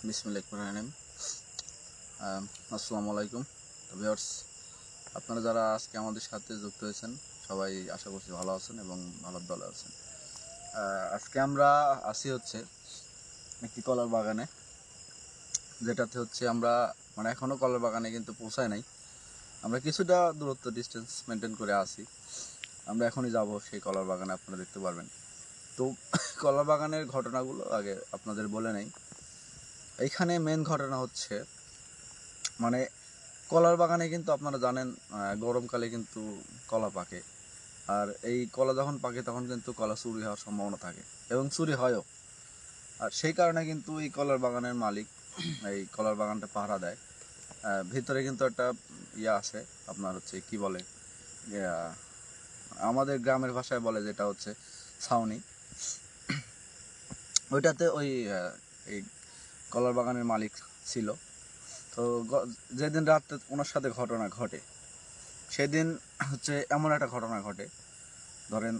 বিসমিল্লাহির আসসালামু আলাইকুম ভিউয়ার্স, আপনারা যারা আজকে আমাদের সাথে যুক্ত হয়েছেন সবাই আশা করছি ভালো আছেন এবং ভালো দলে আছেন। আজকে আমরা আসি হচ্ছে একটি কলার বাগানে, যেটাতে হচ্ছে আমরা এখনও কলার বাগানে কিন্তু পৌঁছায় নাই। আমরা কিছুটা দূরত্ব ডিস্টেন্স মেনটেন করে আসি। আমরা এখনই যাব সেই কলার বাগানে, আপনারা দেখতে পারবেন। তো কলার বাগানের ঘটনাগুলো আগে আপনাদের বলে নেই। এইখানে মেন ঘটনা হচ্ছে কলার বাগানে কিন্তু আপনারা জানেন গরমকালে কিন্তু কলা পাকে, আর এই কলা যখন পাকে তখন কিন্তু কলা চুরি হওয়ার সম্ভাবনা থাকে এবং চুরি হয়ও। আর সেই কারণে কিন্তু এই কলার বাগানের মালিক এই কলার বাগানটা পাহারা দেয়। ভিতরে কিন্তু একটা আছে, আপনার হচ্ছে কি বলে, আমাদের গ্রামের ভাষায় বলে যেটা হচ্ছে ছাউনি। ওইটাতে এই কলার বাগানের মালিক ছিল। তো যেদিন রাতে ওনার সাথে ঘটনা ঘটে, সেদিন হচ্ছে এমন একটা ঘটনা ঘটে, ধরেন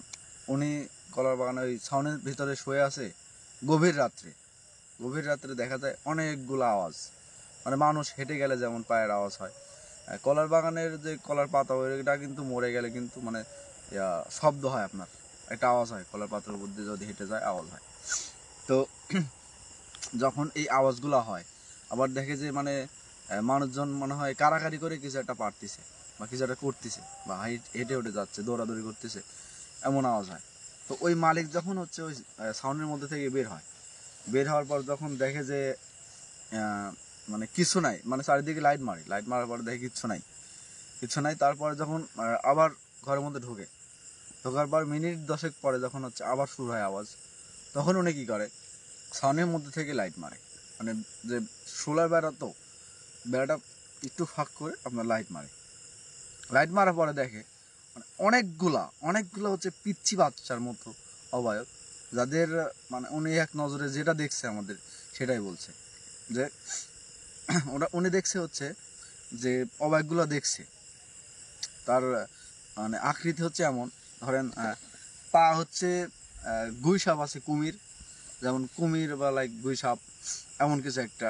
উনি কলার বাগানে ওই ছাউনির ভিতরে শুয়ে আছে। গভীর রাত্রে দেখা যায় অনেকগুলো আওয়াজ, মানুষ হেঁটে গেলে যেমন পায়ের আওয়াজ হয়। কলার বাগানের যে কলার পাতা ওইটা কিন্তু মরে গেলে কিন্তু শব্দ হয়, আপনার একটা আওয়াজ হয়। কলার পাতার মধ্যে যদি হেঁটে যায় আওয়াজ হয়। তো যখন এই আওয়াজগুলো হয়, আবার দেখে যে মানুষজন মনে হয় কারাকারি করে কিছু একটা পারতেছে বা কিছু একটা করতেছে বা হেঁটে উঠে যাচ্ছে, দৌড়াদৌড়ি করতেছে, এমন আওয়াজ হয়। তো ওই মালিক যখন হচ্ছে ওই সাউন্ডের মধ্যে থেকে বের হওয়ার পর যখন দেখে যে কিছু নাই, চারিদিকে লাইট মারার পর দেখে কিচ্ছু নাই। তারপরে যখন আবার ঘরের মধ্যে ঢোকার পর মিনিট 10 পরে যখন হচ্ছে আবার শুরু হয় আওয়াজ, তখন উনি কি করে, সাউন্ডের মধ্যে থেকে লাইট মারে। যে সোলার বেড়াটা একটু ফাঁক করে আপনার লাইট মারার পরে দেখে অনেকগুলা হচ্ছে পিচ্ছি বাচ্চার মতো অবয়ব, যাদের উনি এক নজরে যেটা দেখছে আমাদের সেটাই বলছে, যে উনি দেখছে হচ্ছে যে অবয়বগুলো দেখছে তার আকৃতি হচ্ছে এমন, ধরেন পা হচ্ছে গুই সাপ আছে, যেমন কুমির বা গুই সাপ, এমন কিছু একটা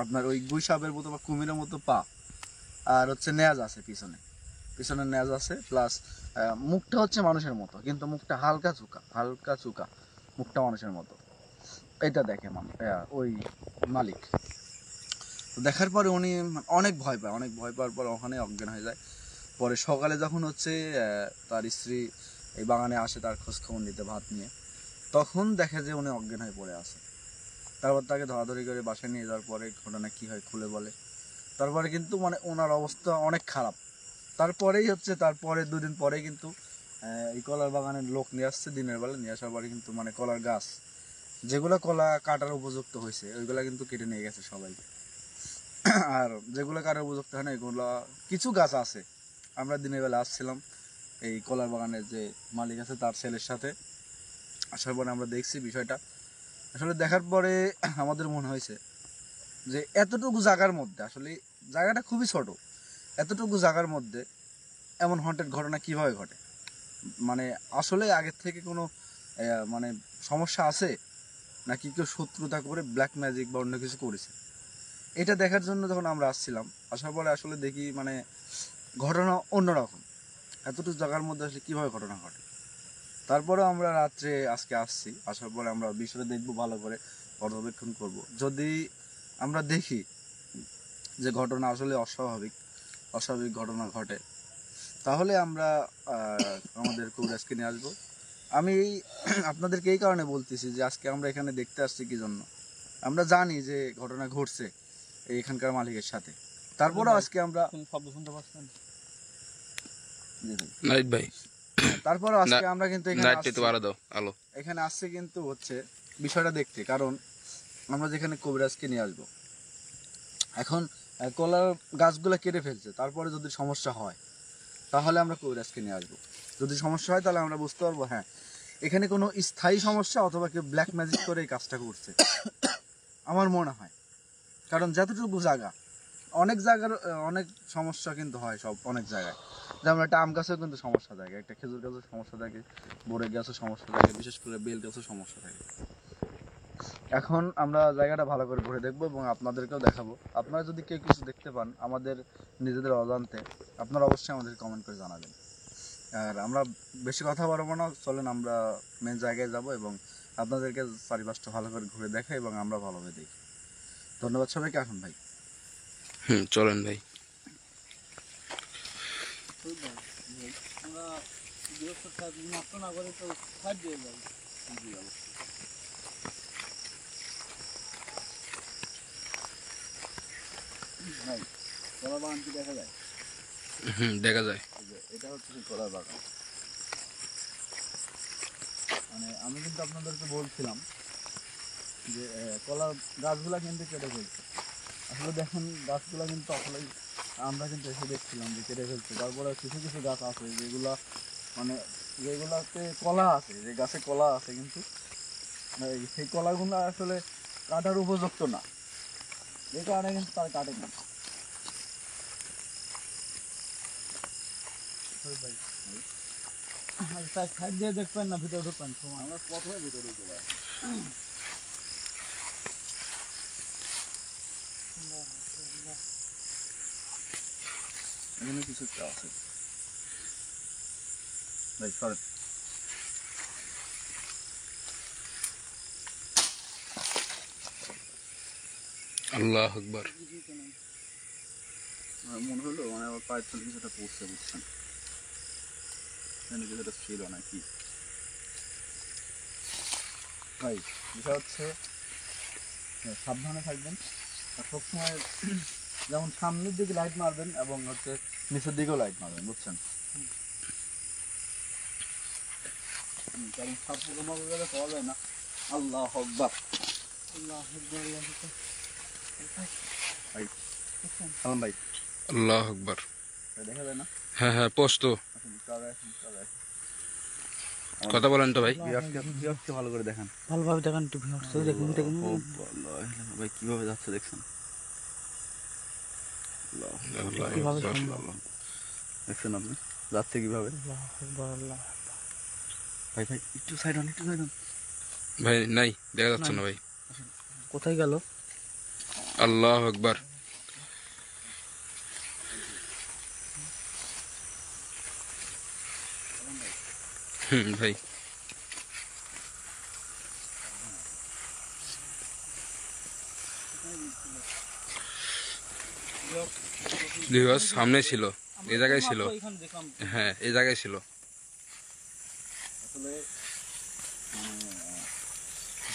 আপনার ওই গুই সাপের মতো বা কুমিরের মতো পা, আর হচ্ছে নেজ আছে পিছনে নেজ আছে, প্লাস মুখটা হচ্ছে মানুষের মতো, কিন্তু মুখটা হালকা চুকা মুখটা মানুষের মতো। এটা দেখে ওই মালিক। দেখার পরে উনি অনেক ভয় পাওয়ার পর ওখানে অজ্ঞান হয়ে যায়। পরে সকালে যখন হচ্ছে তার স্ত্রী এই বাগানে আসে তার খোঁজ খবর নিতে ভাত নিয়ে, তখন দেখে যে উনি অজ্ঞান হয়ে পড়ে আছে। তারপর তাকে ধরাধরি করে বাসায় নিয়ে যাওয়ার পরে ঘটনা কি হয় খুলে বলে। তারপরে কিন্তু ওনার অবস্থা অনেক খারাপ। তারপরে 2 দিন পরে কিন্তু এই কলার বাগানের লোক নিয়ে আসছে দিনের বেলা। নিয়ে আসার পরে কিন্তু কলার গাছ যেগুলো কলা কাটার উপযুক্ত হয়েছে ওইগুলা কিন্তু কেটে নিয়ে গেছে সবাই। আর যেগুলো কাটার উপযুক্ত হয় না, এগুলো কিছু গাছ আছে। আমরা দিনের বেলা আসছিলাম এই কলার বাগানের যে মালিক আছে তার ছেলের সাথে। আসার পরে আমরা দেখছি বিষয়টা। আসলে দেখার পরে আমাদের মনে হয়েছে যে এতটুকু জায়গার মধ্যে, আসলে জায়গাটা খুবই ছোট, এতটুকু জায়গার মধ্যে এমন হন্টেড ঘটনা কিভাবে ঘটে। আসলে আগের থেকে কোনো সমস্যা আছে নাকি কেউ শত্রুতা করে ব্ল্যাক ম্যাজিক বা অন্য কিছু করেছে, এটা দেখার জন্য যখন আমরা আসছিলাম। আসার পরে আসলে দেখি ঘটনা অন্যরকম। এতটুকু জায়গার মধ্যে আসলে কীভাবে ঘটনা ঘটে। তারপরেও আমরা রাত্রে আজকে আসছি, আসার পরে আমরা বিষয়টা দেখবো, ভালো করে পর্যবেক্ষণ করব। যদি আমরা দেখি যে ঘটনা আসলে অস্বাভাবিক ঘটনা ঘটে, তাহলে আমরা আমাদের কবিরাজকে নিয়ে আসবো। আমি আপনাদেরকে এই কারণে বলতেছি যে আজকে আমরা এখানে দেখতে আসছি কি জন্য। আমরা জানি যে ঘটনা ঘটছে এখানকার মালিকের সাথে, তারপরেও আজকে আমরা শব্দ শুনতে পাচ্ছেন ভাই। তারপরেও আজকে আমরা কিন্তু এখানে আসছি কিন্তু হচ্ছে বিষয়টা দেখতে, কারণ আমরা যেখানে কবিরাজকে নিয়ে আসবো। এখন কলার গাছগুলো কেটে ফেলছে, তারপরে যদি সমস্যা হয় তাহলে আমরা কবিরাজকে নিয়ে আসবো। যদি সমস্যা হয় তাহলে আমরা বুঝতে পারবো হ্যাঁ এখানে কোনো স্থায়ী সমস্যা অথবা কেউ ব্ল্যাক ম্যাজিক করে এই কাজটা করছে, আমার মনে হয়। কারণ যতটুকু জায়গা, অনেক জায়গার অনেক সমস্যা কিন্তু হয়, অনেক জায়গায়। যেমন একটা আম গাছেও কিন্তু সমস্যা থাকে, একটা খেজুর গাছের সমস্যা থাকে, বড়ই গাছের সমস্যা থাকে, বিশেষ করে বেল গাছের সমস্যা থাকে। এখন আমরা জায়গাটা ভালো করে ঘুরে দেখবো এবং আপনাদেরকেও দেখাবো। আপনারা যদি কেউ কিছু দেখতে পান আমাদের নিজেদের অজান্তে, আপনারা অবশ্যই আমাদের কমেন্ট করে জানাবেন। আর আমরা বেশি কথা বাড়াবো না, চলেন আমরা মেন জায়গায় যাব এবং আপনাদেরকে চারিপাশটা ভালো করে ঘুরে দেখাই এবং আমরা ভালোভাবে দেখি। ধন্যবাদ সবাইকে। এখন ভাই চলেন ভাই। আমরা নষ্ট না করে তো সাইড দিয়ে যাই। ভাই কলা বাগান কি দেখা যায়? দেখা যায়। এটা হচ্ছে সেই কলার বাগান। মানে আমি কিন্তু আপনাদেরকে বলছিলাম যে কলার গাছগুলা কিন্তু কেটে ফেলছে। আসলে দেখেন গাছগুলা কিন্তু আসলেই আমরা কিন্তু এসে দেখছিলাম যে কেটে ফেলছে। তারপরে কিছু কিছু গাছ আছে যেগুলা মানে যেগুলাতে কলা আছে, যে গাছে কলা আছে কিন্তু সেই কলাগুলো আসলে কাটার উপযুক্ত না, এই কারণে কিন্তু তার কাটে না। সাইড দিয়ে দেখবেন না ভিতরে ঢুকবেন আমরা প্রথমে ভিতরে চলে আসি। এখানে কিছু একটা আছে ভাই, সরেন। আল্লাহ আকবার। মনে হলো মানে আমার পায়ের তলে কিছুটা পড়ছে, বুঝছেন? এখানে কিছুটা ছিল নাকি ভাই। বিষয় হচ্ছে সাবধানে থাকবেন আর সবসময় যেমন সামনের দিকে লাইট মারবেন এবং হচ্ছে নিচের দিকেও লাইট মারবেন, বুঝছেন? কারণ সাপ পোকামাকড় গেলে পাওয়া যায় না। আল্লাহ আকবার। আল্লাহ ভাই সালাম ভাই, আল্লাহ আকবার। দেখা যায় না? হ্যাঁ হ্যাঁ, পোস্ত কথা বলেন তো ভাই। ভালো করে দেখেন, ভালোভাবে দেখান একটু দেখুন দেখুন ভাই কিভাবে যাচ্ছে দেখছেন? কিভাবে সম্ভব? দেখছেন আপনি যাচ্ছে কিভাবে? ভাই ভাই একটু সাইড হন, একটু সাইড হন ভাই। নাই, দেখা যাচ্ছে না ভাই। কোথায় গেল? আল্লাহ আকবার। ভাই সামনে ছিল, এই জায়গায় ছিল। হ্যাঁ, এই জায়গায় ছিল। আসলে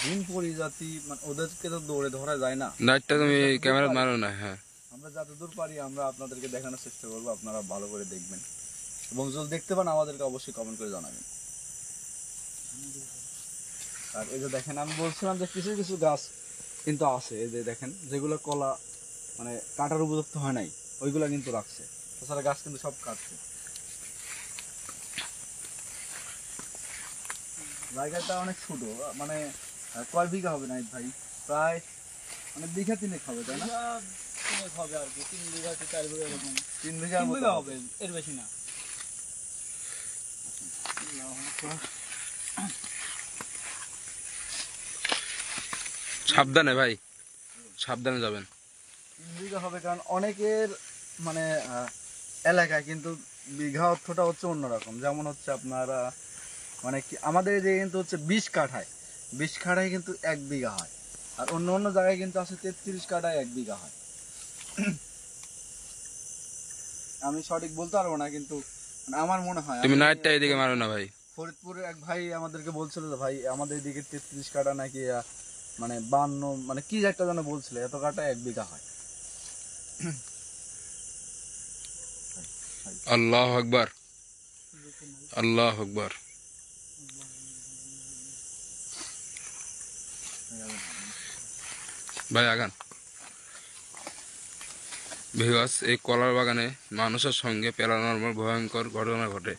জিন পরিজাতি মানে ওদেরকে তো দৌড়ে ধরা যায় না। নাইটটা তুমি ক্যামেরা মারো না। হ্যাঁ, আমরা যতদূর পারি আমরা আপনাদেরকে দেখানোর চেষ্টা করবো, আপনারা ভালো করে দেখবেন এবং যদি দেখতে পান আমাদেরকে অবশ্যই কমেন্ট করে জানাবেন। আর এই যে দেখেন, আমি বলছিলাম যে কিছু কিছু গাছ কিন্তু আছে, এই যে দেখেন যেগুলো কলা মানে কাটার উপযুক্ত হয় নাই ওইগুলা কিন্তু রাখছে, তাছাড়া গাছ কিন্তু সব কাটছে। জায়গাটা অনেক ছোট, মানে কয় বিঘা হবে না ভাই? প্রায় মানে বিঘা তিনেক হবে, তাই না? হবে আর কি 3 বিঘা 4 বিঘা এরকম। 3 বিঘার মতো হবে, এর বেশি না। সাবধানে ভাই, সাবধানে যাবেন। 3 বিঘা হবে, কারণ অনেকের মানে এলাকায় কিন্তু বিঘা অর্থটা হচ্ছে অন্যরকম। যেমন হচ্ছে আপনারা মানে কি আমাদের যে কিন্তু হচ্ছে 20 কাঠায় কিন্তু 1 বিঘা হয়, আর অন্য অন্য জায়গায় কিন্তু আছে 33 কাঠায় 1 বিঘা হয়। আমি সঠিক বলতে পারবো না, কিন্তু মানে আমার মনে হয়। তুমি নাইটটা এদিকে মারো না ভাই। ফরিদপুরে এক ভাই আমাদেরকে বলছিল যে ভাই আমাদের এদিকে 33 কাঠা নাকি মানে 52 মানে কি একটা যেন বলছিল, এত কাঠা 1 বিঘা হয়। আল্লাহ আকবার, আল্লাহ আকবার। ভাই আগান। ভিউয়ার্স, এই কলার বাগানে মানুষের সঙ্গে প্যারানর্মাল ভয়ঙ্কর ঘটনা ঘটে।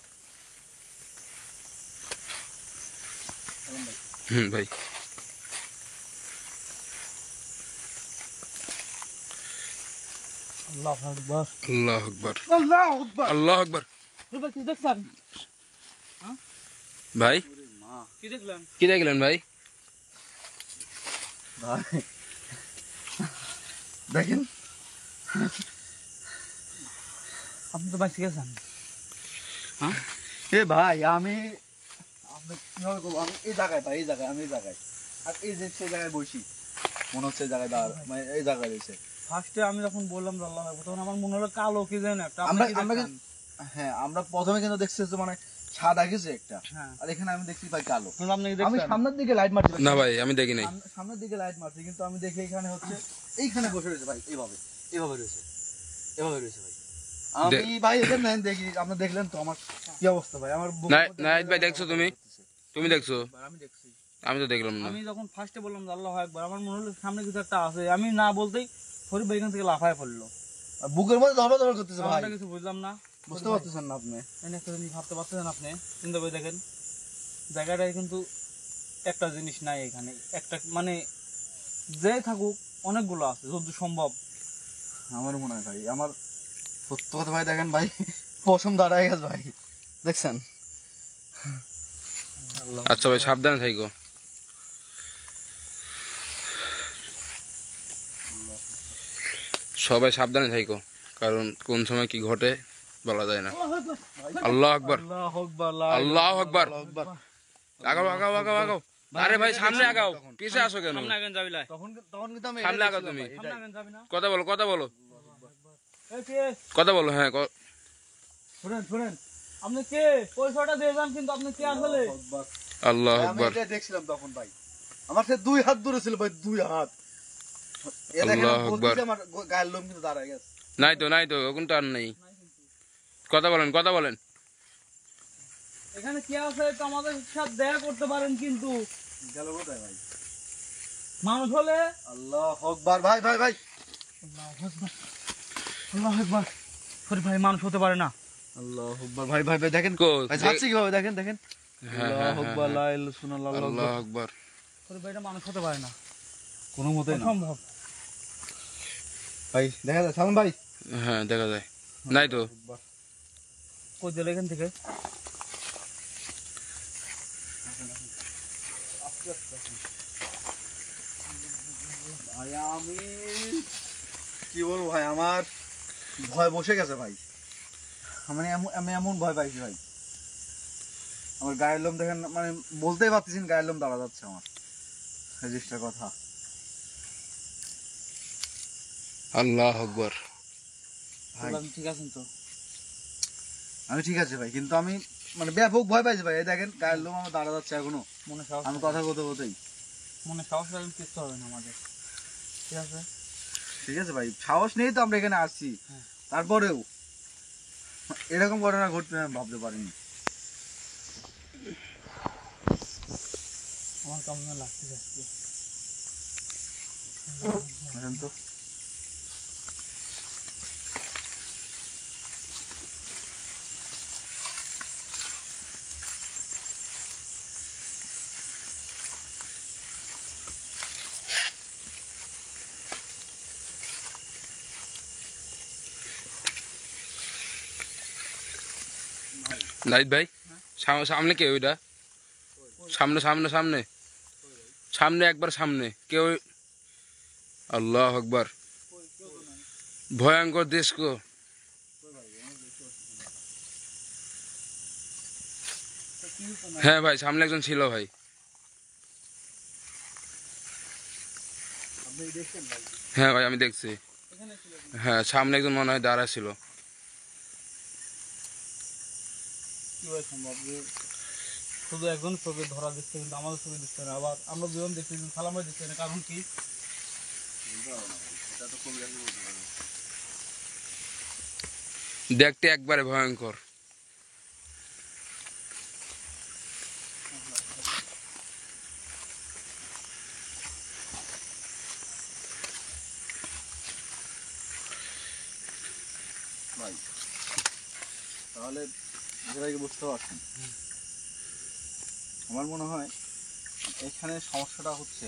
ভাই আল্লাহ আকবার, আল্লাহ আকবার, আল্লাহ আকবার, আল্লাহ আকবার। কি দেখছেন? ভাই কি দেখলেন? কি দেখলেন ভাই? ভাই দেখেন আপনি তো বাইসে গেছেন। হ্যাঁ এ ভাই আমি আপনি কিভাবে করবো, আমি এই জায়গায় ভাই, এই জায়গায় আমি এই জায়গায়, আর এই যে সেই জায়গায় বসি, মনে হচ্ছে এই জায়গায় দাঁড় মানে এই জায়গায় রয়েছে। ফার্স্টে আমি যখন বললাম যে আল্লাহু আকবার, তখন আমার মনে হলো কালো কি জানেন একটা। আমরা আপনি কি আমরা দেখছেন? হ্যাঁ আমরা প্রথমে কিন্তু দেখছি যে মানে সাদা কিছু একটা, হ্যাঁ, আর এখানে আমি দেখছি ভাই কালো। তাহলে আপনি কি আমি দেখছেন? সামনের দিকে লাইট মারছি না ভাই আমি দেখি নাই। সামনের দিকে লাইট মারছি, কিন্তু আমি দেখি এখানে হচ্ছে এইখানে বসে রয়েছে ভাই, এইভাবে এইভাবে রয়েছে, এভাবে রয়েছে ভাই। আমি ভাই এখানে নেন দেখি, আপনি দেখলেন তো আমার কি অবস্থা ভাই, আমার বুকের না মধ্যে নাহিদ ভাই দেখছো তুমি? তুমি দেখছো? আমি দেখছি। আমি তো দেখলাম না। আমি যখন ফার্স্টে বললাম যে আল্লাহু আকবার, আমার মনে হলো সামনে কিছু একটা আছে। আমি না বলতেই ফরিদ ভাই এখান থেকে লাফায় পড়লো। আর বুকের মধ্যে ধরবা ধরবা করতেছে ভাই, আমরা কিছু বুঝলাম না। বুঝতে পারতেছেন না আপনি? এখানে একটা জিনিস ভাবতে পারছেন আপনি, চিন্তা করে দেখেন জায়গাটায় কিন্তু একটা জিনিস নাই এখানে, একটা মানে যে থাকুক অনেকগুলো আছে যদি সম্ভব। আমার মনে হয় ভাই, আমার সত্য কথা ভাই দেখেন ভাই, পশম দাঁড়ায় গেছে ভাই, দেখছেন? আচ্ছা ভাই সাবধানে থাইকো। সবাই সাবধানে থাইকো, কারণ কোন সময় কি ঘটে বলা যায় না। আল্লাহ আকবার, আল্লাহু আকবার, আল্লাহ আকবার। আকবার। আগাও আগাও আগাও আগাও। আরে ভাই সামনে আগাও, পিছে আসো কেন? সামনে আগে যাবি লাই, তখন তখন কিন্তু আমি সামনে এটাই আগাও দেখছিলাম তুমি। ভাই, সামনে এটাই। আগে যাবি না। কথা বলো কথা বলো এই কে কথা বলো। হ্যাঁ শুনেন শুনেন, আপনি কে? পয়সাটা দিয়ে যান, কিন্তু আপনি কে আসলে? আকবার। আল্লাহ ভাই, আমি আকবার, এটাই দেখছিলাম তখন ভাই, আমার সে 2 হাত দূরে ছিল ভাই, 2 হাত। এ দেখেন আল্লাহু আমি আকবার। বলতেছি, আমার গায়ের লোম কিন্তু দাঁড়ায় গেছে। নাই তো এখন তো আর নেই। কথা বলেন কথা বলেন। এখানে কে আছে তো আমাদের সাথে দেখা করতে পারেন, কিন্তু গেল কোথায় ভাই? মানুষ হলে আল্লাহু আকবার। ভাই ভাই ভাই, আল্লাহু আকবার। ফরিদ ভাই মানুষ হতে পারে না। আল্লাহু আকবার। ভাই ভাই ভাই দেখেন কো ভাই, যাচ্ছে কিভাবে দেখেন দেখেন। হ্যাঁ আল্লাহু আকবার, লা ইলাহা ইল্লাল্লাহ, আল্লাহু আল্লাহ আকবার। আকবার। ফরিদ ভাই এটা মানুষ হতে পারে না, কোনো মতেই না অসম্ভব। ভাই, দেখা যায় সালমান ভাই। হ্যাঁ দেখা যায়। নাই তো। কই দিল এখান থেকে? ভাই আমি কি বলবো ভাই, আমার ভয় বসে গেছে ভাই, আমি এমন ভয় পাইছি ভাই, আমার গায়ের লোম দেখেন, মানে বলতেই পারতেছি না, গায়ের লোম দাঁড়া যাচ্ছে আমার, এই জিনিসটার কথা। আল্লাহ আকবার। ভাই আপনি ঠিক আছেন তো? আমি ঠিক আছে ভাই, কিন্তু আমি মানে ব্যাপক ভয় পাইছি ভাই, এই দেখেন গায়ের লোম আমার দাঁড়া যাচ্ছে এখনো, মনে সাহস আমি কথা বলতে বলতেই। মনে সাহস রাখলে কিচ্ছু হবে না আমাদের, ঠিক আছে? ঠিক আছে ভাই, সাহস নেই তো আমরা এখানে আসছি, হ্যাঁ। তারপরেও এরকম ঘটনা ঘটবে আমি ভাবতে পারিনি। আমার কেমন লাগছে আজকে। দেখেন তো, নাহিদ ভাই সামনে কে ওইটা? সামনে সামনে সামনে সামনে একবার সামনে কেউ। আল্লাহ আকবার। ভয়ঙ্কর দেশ কো। হ্যাঁ ভাই সামনে একজন ছিল ভাই। আপনি দেখছেন ভাই? হ্যাঁ ভাই আমি দেখছি। এখানে ছিল কি? হ্যাঁ সামনে একজন মনে হয় দাঁড়া ছিল। কিভাবে সম্ভব যে শুধু একজন ছবি ধরা দিচ্ছে, কিন্তু আমাদের ছবি দিচ্ছে না, আবার আমরা দুজন দেখছি কিন্তু সালাম ভাই দিচ্ছে না, কারণ কি? দেখতে একবারে ভয়ঙ্কর। ভাই তাহলে যেটাকে বুঝতে পারছেন, আমার মনে হয় এখানে সমস্যাটা হচ্ছে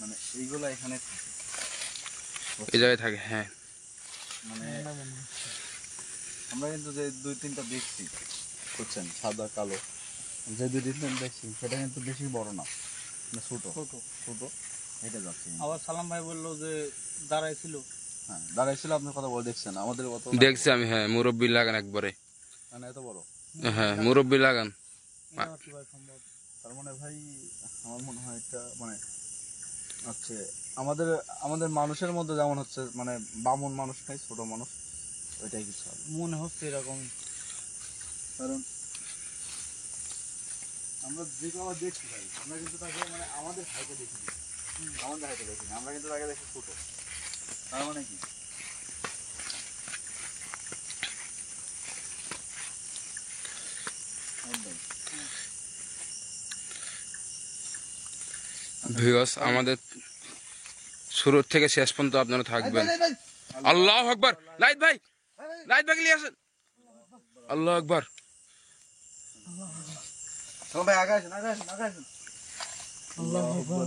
মানে এইগুলা এখানে থাকে। এই জায়গায় থাকে হ্যাঁ। মানে আমরা কিন্তু যে 2-3টা দেখছি বুঝছেন, সাদা কালো যে 2-3টা দেখছি, সেটা কিন্তু বেশি বড় না, মানে ছোট ছোট ছোট, হেঁটে যাচ্ছে। আবার সালাম ভাই বললো যে দাঁড়াইছিল। হ্যাঁ দাঁড়াইছিল, আপনার কথা বলে দেখছেন আমাদের কত দেখছি আমি, হ্যাঁ মুরব্বি লাগান একবারে, মানে এত বড়। হ্যাঁ মুরব্বি লাগান। এটা আবার কিভাবে সম্ভব? তার মানে ভাই আমার মনে হয় এটা মানে হচ্ছে আমাদের আমাদের মানুষের মধ্যে যেমন হচ্ছে মানে বামন মানুষ নাই, ছোট মানুষ, ওইটাই কিছু হবে। মনে হচ্ছে এরকম। কারণ আমরা যে কাউকে দেখছি ভাই, আমরা কিন্তু তাকে মানে আমাদের হাইটে দেখিনি, আমাদের হাইটে দেখিনি, আমরা কিন্তু তাকে দেখি ছোট। তার মানে কি একদম। ভিউয়ার্স আমাদের শুরু থেকে শেষ পর্যন্ত আপনারা থাকবেন। আল্লাহু আকবার। লাইট ভাই, লাইট ভাই নিয়ে আসেন। আল্লাহু আকবার। ভাই আগে আসেন, আগে আসেন, আগে আসেন। আল্লাহু আকবার,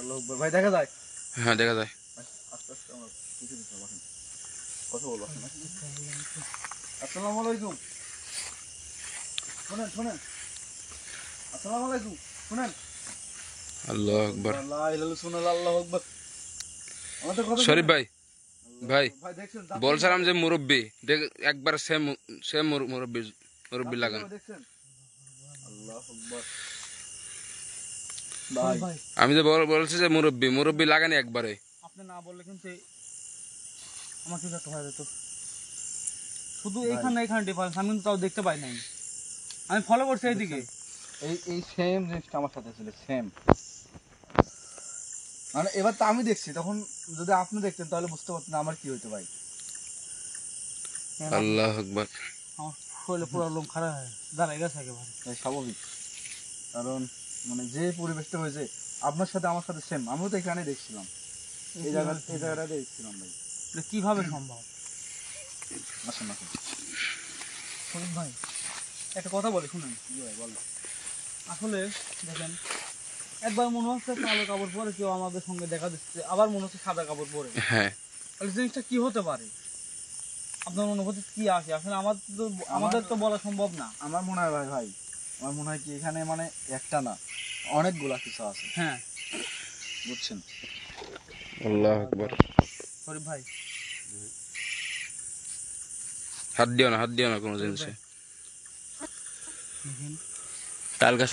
আল্লাহু আকবার। ভাই দেখা যায়? হ্যাঁ দেখা যায়। আস্তে আস্তে আমরা কিছু দিতে পারেন, কথা বলবো। আসসালামু আলাইকুম। শুনেন শুনেন, আসসালামু আলাইকুম, শুনেন। আল্লাহু আকবার। লা ইলাহা ইল্লাল্লাহ, আল্লাহু আকবার। আমাদের কথা শরীফ ভাই, ভাই ভাই দেখছেন বলছিলাম যে মুরব্বি একবার সেম সেম মুরব্বি, মুরব্বি লাগান। দেখছেন? আল্লাহু আকবার। ভাই ভাই আমি যে বলছি যে মুরব্বি, মুরব্বি লাগানি একবারে। আপনি না বললে কিন্তু আমার কিছু একটা হয়ে যেত। শুধু এখানে এখানে ডিফারেন্স, আমি কিন্তু তাও দেখতে পাই নাই। আমি ফলো করছি এইদিকে। এই এই সেম জিনিসটা আমার সাথে ছিল, সেম। মানে এবার তো আমি দেখছি, তখন যদি আপনি দেখতেন তাহলে বুঝতে পারতেন আমার কি হইতো ভাই। আল্লাহু আকবার। আমার শরীরে পুরো লোম খারাপ হয়, দাঁড়াই গেছে একেবারে। তাই স্বাভাবিক, কারণ মানে যে পরিবেশটা হয়েছে আপনার সাথে আমার সাথে সেম, আমিও তো এখানে দেখছিলাম, এই জায়গাটা দেখছিলাম ভাই। এটা কিভাবে সম্ভব? আসেন আসেন। শরীফ ভাই একটা কথা বলি শুনেন। কি ভাই বলেন। আসলে দেখেন, একবার মনে হচ্ছে কালো কাপড় পরে কেউ আমাদের সঙ্গে দেখা দিচ্ছে, আবার মনে হচ্ছে সাদা কাপড় পরে। হ্যাঁ তাহলে জিনিসটা কি হতে পারে? আপনার অনুভূতি কি আসে? আসলে আমাদের তো বলা সম্ভব না। আমার মনে হয় ভাই ভাই আমার মনে হয় কি এখানে মানে একটা না, অনেকগুলা কিছু আছে, হ্যাঁ বুঝছেন? আল্লাহু আকবার। শরীফ ভাই হাত দিও না, হাত দিও না কোনো জিনিসে। দেখেন তাল গাছ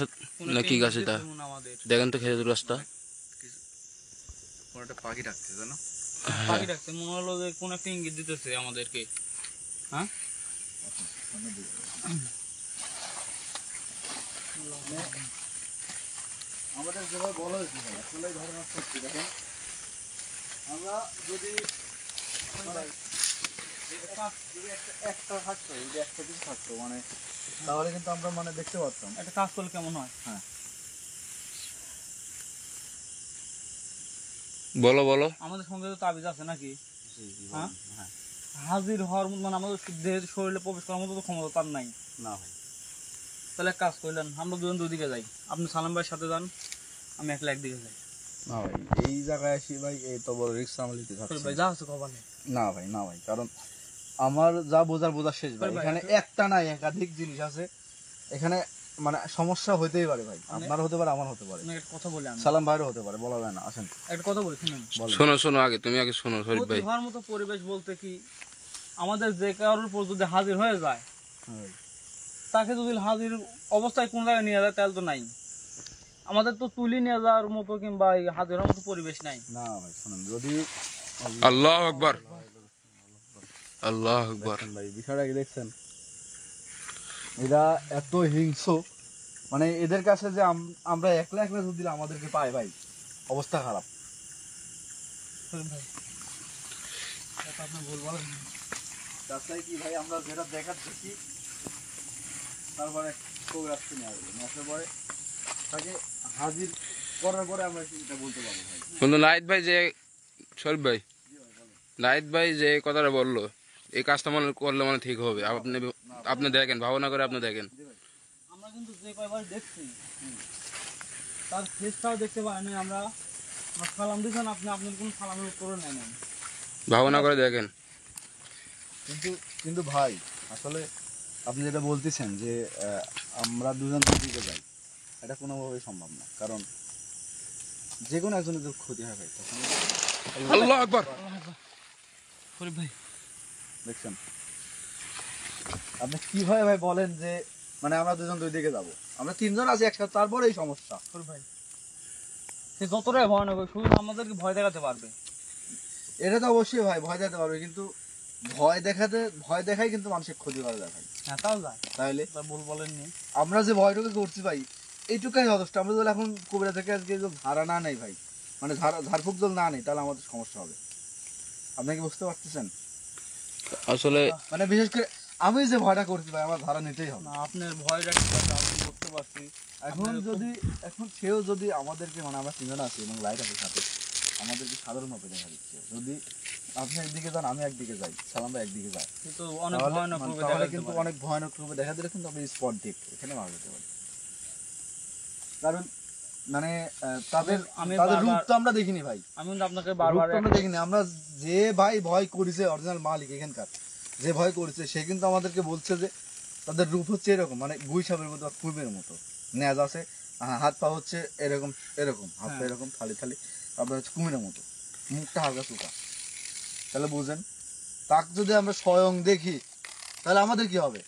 না কি গাছ এটা আমাদের দেখেন তো, খেজুর গাছটা। কোনো একটা পাখি ডাকতেছে না? পাখি ডাকতে মনে হলো যে কোন একটা ইঙ্গিত দিতেছে আমাদেরকে। হ্যাঁ আমাদের যেভাবে বলা হয়েছে ভাই, আসলে এই ঘটনা সত্যি। দেখেন আমরা যদি একটা থাকতো, যদি একটা কিছু থাকতো মানে, তাহলে কিন্তু আমরা মানে দেখতে পারতাম। একটা কাজ করলে কেমন হয়? হ্যাঁ বলো বলো। আমাদের সঙ্গে তো তাবিজ আছে নাকি? হ্যাঁ হাজির হওয়ার মতো মানে আমাদের দেহের শরীরে প্রবেশ করার মতো তো ক্ষমতা তার নাই। না ভাই, তাহলে এক কাজ করলেন, আমরা দুজন দুদিকে যাই, আপনি সালাম ভাইয়ের সাথে যান, আমি একলা একদিকে যাই। না ভাই এই জায়গায় আসি ভাই, এই তো বড় রিস্ক আমরা নিতে শরীফ থাকছি। ভাই যা আছে কপালে। না ভাই, না ভাই, কারণ আমার যা বোঝার শেষ ভাই। ভাই, এখানে একটা নাই একাধিক জিনিস আছে, এখানে মানে সমস্যা হইতেই পারে ভাই, আপনার হতে পারে, আমার হতে পারে, আপনাকে একটা কথা বলি, আমি সালাম ভাইয়েরও হতে পারে, বলা যায় না। আসেন একটা কথা বলি শুনুন। বলেন। শোনো শোনো, আগে তুমি আগে শোনো শরীফ ভাই। হওয়ার মতো পরিবেশ বলতে কি, আমাদের যে কারোর উপর যদি হাজির হয়ে যায়, হ্যাঁ ভাই। তাকে যদি হাজির অবস্থায় কোন জায়গায় নিয়ে যায় তাহলে তো নাই। আমাদের তো তুলি নিয়ে যাওয়ার মতো কিংবা এই হাজির হওয়ার মতো পরিবেশ নাই। না ভাই শুনুন, যদি আল্লাহু আকবার, আল্লাহু আকবার। দেখেন ভাই বিষয়টা কি দেখছেন, এরা এত হিংস্র, মানে এদের কাছে যে আমরা একলা একলা যদি আমাদেরকে পায় ভাই, অবস্থা খারাপ। শরীফ ভাই এটা আপনি ভুল বলেন। রাস্তায় কি ভাই আমরা যেটা দেখার দেখি, তারপরে কেউ রাস্তা নিয়ে আসবে, আসার পরে তাকে হাজির করার পরে আমরা এটা বলতে পারবো ভাই। কিন্তু নাহিদ ভাই যে, শরীফ ভাই, নাহিদ ভাই যে কথাটা বললো, এই কাজটা মনে করলে মানে ঠিক হবে। আপনি আপনি দেখেন, ভাবনা করে আপনি দেখেন। আমরা কিন্তু যে কয়বার দেখছি তার ফেসটাও দেখতে পাই না আমরা। সালাম দিয়েছেন আপনি, আপনার কোনো সালামের উত্তরও নেই নাই। ভাবনা করে দেখেন। কিন্তু কিন্তু ভাই আসলে আপনি যেটা বলতেছেন যে আমরা দুজন দিকে যাই, এটা কোনোভাবেই সম্ভব না। কারণ যে কোনো একজনের যদি ক্ষতি হয় ভাই তখন আল্লাহ আকবার। শরীফ ভাই দেখছেন আপনি কিভাবে ভাই বলেন যে মানে আমরা দুজন দুই দিকে যাব, আমরা তিনজন আছি একসাথে, তারপরে এই সমস্যা। শরীফ ভাই সে যতটাই ভয়ানক হোক, শুধু আমাদেরকে ভয় দেখাতে পারবে। এটা তো অবশ্যই ভাই ভয় দেখাতে পারবে, কিন্তু ভয় দেখাই কিন্তু মানুষের ক্ষতি করে দেয় ভাই। হ্যাঁ তাও যায়, তাহলে তা ভুল বলেননি। আমরা যে ভয়টুকু করছি ভাই এইটুকাই যথেষ্ট। আমরা যদি এখন কবিরা থেকে আজকে ধারা না নেই ভাই, মানে ঝাড়ফুঁক জল না নেই, তাহলে আমাদের সমস্যা হবে। আপনি কি বুঝতে পারতেছেন? আসলে মানে বিশেষ করে আমি যে ভয়টা করছি ভাই, আমার ধারা নিতেই হবে। না আপনার ভয়টা ঠিক আছে, আমি করতে পারছি। এখন সেও যদি আমাদেরকে, মানে আমরা তিনজন আছি এবং লাইট আছে সাথে, আমাদেরকে সাধারণভাবে দেখা দিচ্ছে। যদি আপনি একদিকে যান আমি একদিকে যাই, সালাম ভাই একদিকে যায়, কিন্তু অনেক তাহলে ভয়ানক রূপে তাহলে দেখাতে কিন্তু পারে। অনেক ভয়ানক রূপে দেখা দিলে কিন্তু আপনি স্পট ডেট এখানে মারা যেতে পারি। কারণ মানে তাদের আমি তাদের রূপ বারবার- তো আমরা দেখিনি ভাই, আমি কিন্তু আপনাকে রূপ বারবার তো আমরা দেখিনি। আমরা যে ভাই ভয় করেছে অরিজিনাল মালিক এখানকার, যে ভয় করেছে সে কিন্তু আমাদেরকে বলছে যে তাদের রূপ হচ্ছে এরকম, মানে গুই সাপের মতো বা কুমিরের মতো নেজ আছে, হাত পা হচ্ছে এরকম এরকম, হাত পা এরকম থালি থালি, তারপর হচ্ছে কুমিরের মতো, মুখটা হালকা চুকা। তাহলে বুঝেন, তাকে যদি আমরা স্বয়ং দেখি তাহলে আমাদের কি হবে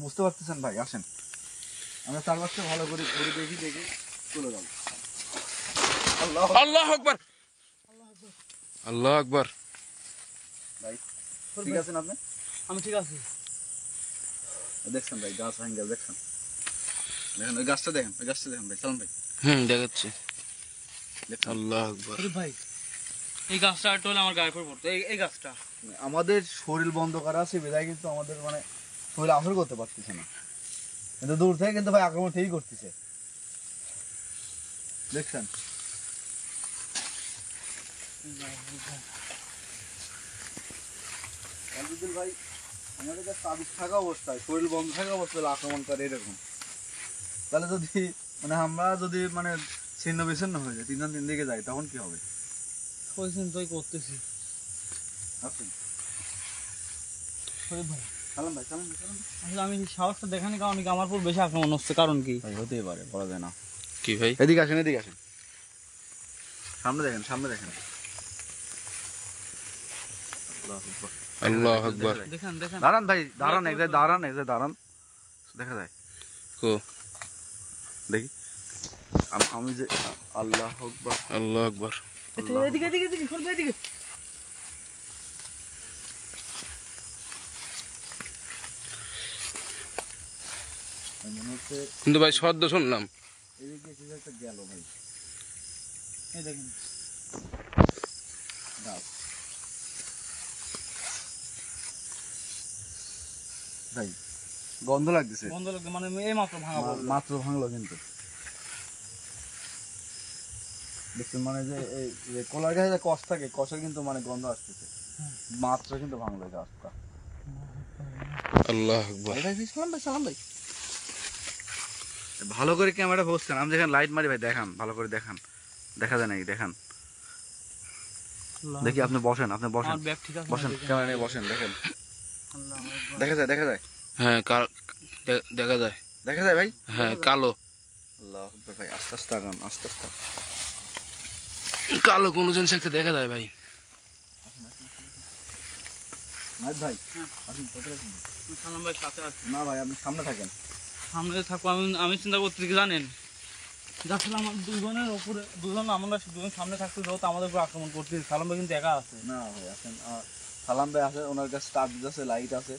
বুঝতে পারতেছেন ভাই? আসেন আমরা চারপাশটা ভালো করে ঘুরে দেখি চলে যাবো। আল্লাহ আল্লাহ আকবার, আল্লাহ আকবার। ভাই ঠিক আছেন আপনি? আমি ঠিক আছে। দেখছেন ভাই গাছ ভাঙ গেল, দেখছেন ওই গাছটা দেখেন, ওই গাছটা দেখেন ভাই, চালান ভাই দেখাচ্ছি। দেখছেন? আল্লাহ আকবার। শরীফ ভাই এই গাছটা একটু হলে আমার গায়ে পড়ে পড়তো, এই গাছটা। আমাদের শরীর বন্ধ করা আছে বিধায় কিন্তু আমাদের মানে শরীর আসর করতে পারতেছে না, কিন্তু দূর থেকে কিন্তু ভাই আক্রমণ ঠিকই করতেছে। দেখছেন ভাই আমাদের কাছে তাবিজ থাকা অবস্থায়, শরীর বন্ধ থাকা অবস্থায় আক্রমণ করে এরকম, তাহলে যদি মানে আমরা যদি মানে ছিন্ন বিচ্ছিন্ন হয়ে যায়, তিনজন তিন দিকে যাই, তখন কি হবে? ওই চিন্তাই করতেছি। আসুন শরীফ ভাই চালান ভাই, চালান ভাই, চালান ভাই। আসলে আমি সাহসটা দেখানি কারণ কি আমার উপর বেশি আক্রমণ হচ্ছে, কারণ কি? ভাই হতেই পারে, বলা যায় না। কি ভাই? এদিকে আসেন, এদিকে আসেন, সামনে দেখেন, সামনে দেখেন। আল্লাহ আকবার। দেখেন দেখেন দাঁড়ান ভাই, দাঁড়ান এক জায়গায়, দাঁড়ান এক জায়গায়, দাঁড়ান, দেখা যায় কো দেখি আমি যে আল্লাহ আকবার, আল্লাহ আকবার। এদিকে এদিকে এদিকে শরীফ ভাই এদিকে। মনে হচ্ছে কিন্তু ভাই শব্দ শুনলাম। এদিকে কিছু একটা গেল ভাই, এই দেখেন গাছ ভাই গন্ধ লাগতেছে, বন্ধ লোক মানে এই মাত্র ভাঙা পড়লো। মাত্র ভাঙলো কিন্তু দেখছেন, মানে যে এই যে কলার গাছে যে কষ থাকে, কষের কিন্তু মানে গন্ধ আসতেছে, মাত্র কিন্তু ভাঙলো এই গাছটা। আল্লাহ আকবার। ভাই ভাই সালাম ভাই, সালাম ভাই, ভালো করে ক্যামেরা বসছেন, আমি যেখানে লাইট মারি ভাই দেখান, ভালো করে দেখান, দেখা যায় নাকি দেখান, দেখি আপনি বসেন, আপনি বসেন, আমার ব্যাগ ঠিক আছে? বসেন ক্যামেরা নিয়ে বসেন, দেখেন আল্লাহ আকবার। দেখা যায়, দেখা যায়, হ্যাঁ দেখা যায়। দেখা যায় ভাই, হ্যাঁ কালো আল্লাহ আকবার ভাই, আস্তে আস্তে আগান, আস্তে আস্তে। কালো কোনো জিনিস একটা দেখা যায় ভাই। নাইট ভাই আসুন, কোথায় আছেন? আমি সালাম ভাই সাথে আছি। না ভাই আপনি সামনে থাকেন। সামনে থাকবো, আমি চিন্তা করতে কি জানেন, আসলে আমার দুজনের উপরে দুজন, আমরা দুজন সামনে থাকতে যেহেতু আমাদের উপর আক্রমণ করতে, সালাম ভাই কিন্তু একা আছে। না ভাই আসেন, সালাম ভাই আছে, ওনার কাছে তাবিজ আছে, লাইট আছে,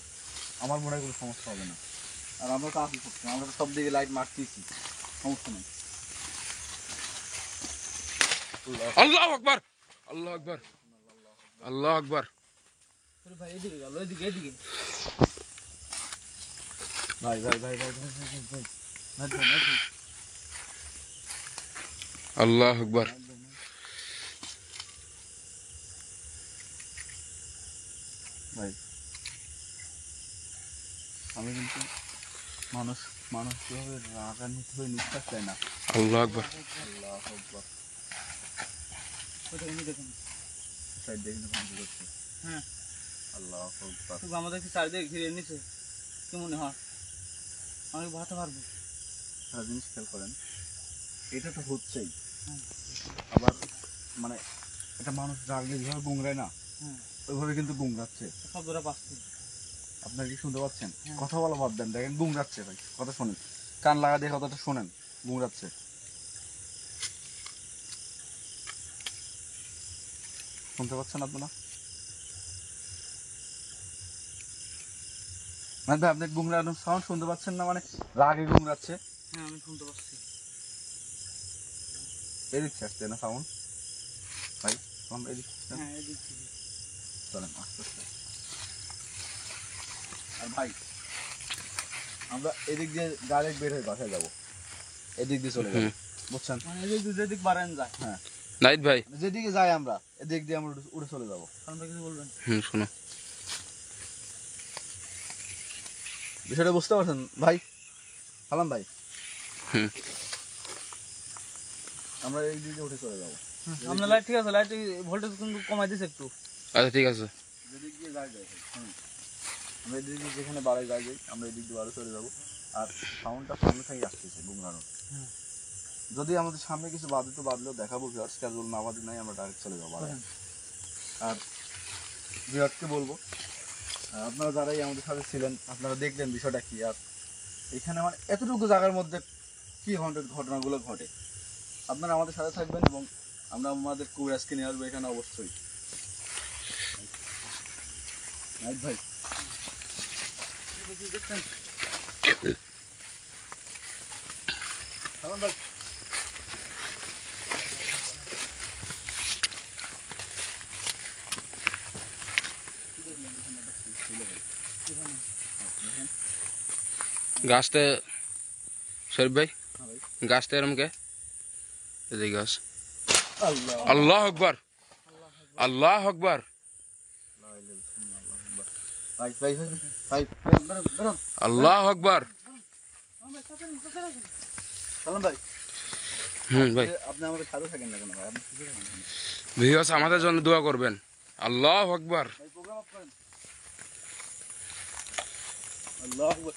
আমার মনে হয় কোনো সমস্যা হবে না। আর আমরা তো আসি করছি, আমরা তো সব দিকে লাইট মারতেছি, সমস্যা নেই। আল্লাহ আকবার, আল্লাহ আকবার, আল্লাহ আকবার। ভাই এদিকে গেল, এদিকে এদিকে। ভাই ভাই ভাই ভাই ভাই ভাই ভাই নাইট ভাই, নাইট ভাই, আল্লাহ আকবার। ভাই আমি কিন্তু মানুষ মানুষ কিভাবে রাগান্বিত হয়ে নিঃশ্বাস চায় না। আল্লাহ আকবার। আল্লাহ আকবার, ওইটা কিন্তু দেখুন। সাইড দিয়ে কিন্তু ভাঙতে করছে। হ্যাঁ আল্লাহ আকবার, তবু আমাদেরকে চারিদিকে ঘিরে নিচ্ছে, কি মনে হয় আমি বাঁচাতে পারবো? একটা জিনিস খেয়াল করেন, এটা তো হচ্ছেই, আবার মানে একটা মানুষ রাগলে যেভাবে গুংরায় না, হ্যাঁ ওইভাবে কিন্তু গুংরাচ্ছে। শব্দটা পাচ্ছি। আপনারা কি শুনতে পাচ্ছেন? হ্যাঁ। কথা বলা বাদ দেন, দেখেন গুংরাচ্ছে ভাই, কথা শোনেন, কান লাগা দিয়ে কথাটা শোনেন, গুংরাচ্ছে। শুনতে পাচ্ছেন আপনারা? মানে ভাই আপনি গুংরানো সাউন্ড শুনতে পাচ্ছেন না, মানে রাগে গুংরাচ্ছে। হ্যাঁ আমি শুনতে পাচ্ছি। এদিক আসছে না সাউন্ড ভাই, সাউন্ড এদিক আসছে না? হ্যাঁ এদিক থেকে। চলেন আস্তে আস্তে। আর ভাই আমরা এদিক দিয়ে ডাইরেক্ট বের হয়ে বাসায় যাবো, এদিক দিয়ে চলে যাবো, বুঝছেন? মানে এদিক যেদিক বাড়ান যায়। হ্যাঁ, নাহিদ ভাই, যেদিকে যাই আমরা এদিক দিয়ে আমরা উড়ে চলে যাবো। আপনারা কিছু বলবেন? শোনো, বিষয়টা বুঝতে পারছেন ভাই? সালাম ভাই, হুম আমরা এই দিকে উঠে চলে যাবো। আপনার লাইট ঠিক আছে, লাইট ভোল্টেজ কিন্তু কমাই দিছে একটু। আচ্ছা ঠিক আছে। যেদিক দিয়ে যাই যাই আমরা এদিক দিয়ে যেখানে বাড়াই যাই যাই, আমরা এদিক দিয়ে আরো চলে যাবো। আর সাউন্ডটা সামনে থেকে আসতেছে গুমরানোর। হ্যাঁ। যদি আমাদের সামনে কিছু বাদে তো বাদলেও দেখাবো, ভিউয়ার্স ক্যাজুয়াল না বাদে নাই, আমরা ডাইরেক্ট চলে যাবো বাড়ায়। আর ভিউয়ার্সকে বলবো আপনারা যারাই আমাদের সাথে ছিলেন আপনারা দেখলেন বিষয়টা কি। আর এখানে মানে এতটুকু জায়গার মধ্যে কি হন্টেড ঘটনাগুলো ঘটে, আপনারা আমাদের সাথে থাকবেন এবং আমরা আমাদের কুরাজকে নিয়ে আসবো এখানে অবশ্যই। নাইট ভাই সালাম ভাই, গাছটা শরীফ ভাই, হ্যাঁ ভাই। গাছটা এরম কে? এদিকে গাছ। আল্লাহ আল্লাহ আকবার, আল্লাহ আকবার, ভাই ভাই ভাই ভাই বেরোন বেরোন। আল্লাহ আকবার। সালাম ভাই, ভাই আপনি আমাদের সাথে থাকেন না কেন ভাই? আপনি সুযোগ থাকেন না। ভিউয়ার্স আমাদের জন্য দোয়া করবেন। আল্লাহ আকবার। ভাই প্রোগ্রাম অফ করেন। আল্লাহু আকবার।